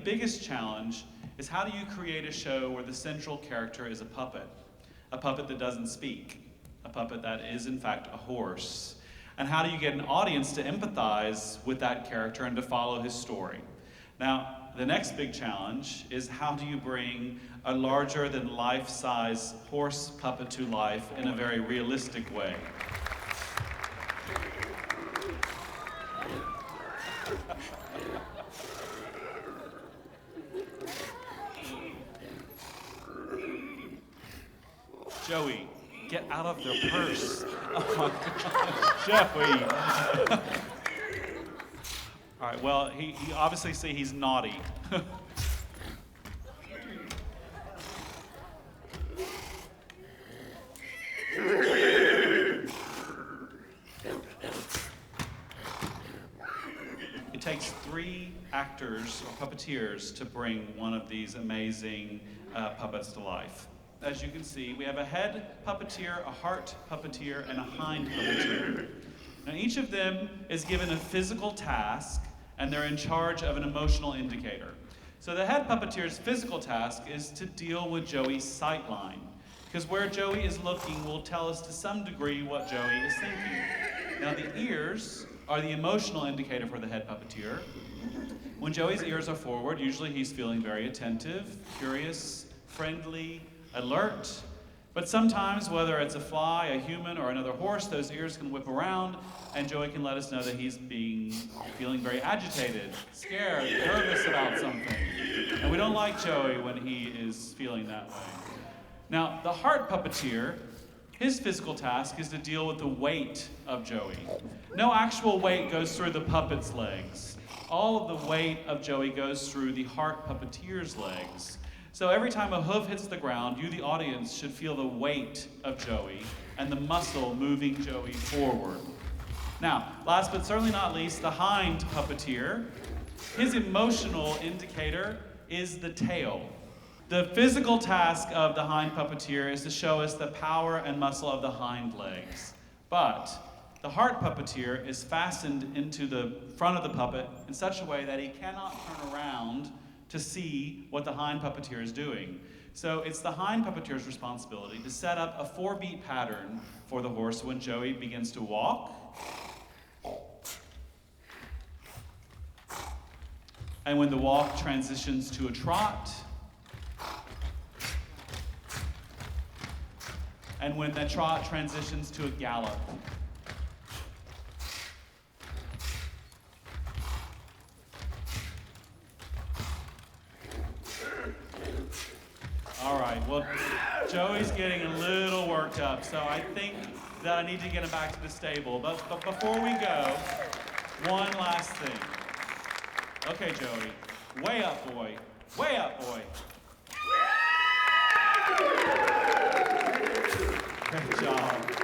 biggest challenge is how do you create a show where the central character is a puppet that doesn't speak, a puppet that is in fact a horse. And how do you get an audience to empathize with that character and to follow his story? Now, the next big challenge is how do you bring a larger than life-size horse puppet to life in a very realistic way? Joey, get out of their purse. Oh my gosh, Joey. All right, well, he obviously see he's naughty. It takes 3 actors or puppeteers to bring one of these amazing puppets to life. As you can see, we have a head puppeteer, a heart puppeteer, and a hind puppeteer. Now each of them is given a physical task, and they're in charge of an emotional indicator. So the head puppeteer's physical task is to deal with Joey's sight line, because where Joey is looking will tell us to some degree what Joey is thinking. Now the ears are the emotional indicator for the head puppeteer. When Joey's ears are forward, usually he's feeling very attentive, curious, friendly, alert, but sometimes, whether it's a fly, a human, or another horse, those ears can whip around, and Joey can let us know that he's feeling very agitated, scared, nervous about something. And we don't like Joey when he is feeling that way. Now, the heart puppeteer, his physical task is to deal with the weight of Joey. No actual weight goes through the puppet's legs. All of the weight of Joey goes through the heart puppeteer's legs. So every time a hoof hits the ground, you, the audience, should feel the weight of Joey and the muscle moving Joey forward. Now, last but certainly not least, the hind puppeteer. His emotional indicator is the tail. The physical task of the hind puppeteer is to show us the power and muscle of the hind legs. But the heart puppeteer is fastened into the front of the puppet in such a way that he cannot turn around to see what the hind puppeteer is doing. So it's the hind puppeteer's responsibility to set up a 4-beat pattern for the horse when Joey begins to walk, and when the walk transitions to a trot, and when that trot transitions to a gallop. All right, well, Joey's getting a little worked up, so I think that I need to get him back to the stable. But before we go, one last thing. Okay, Joey, way up, boy. Way up, boy. Great job.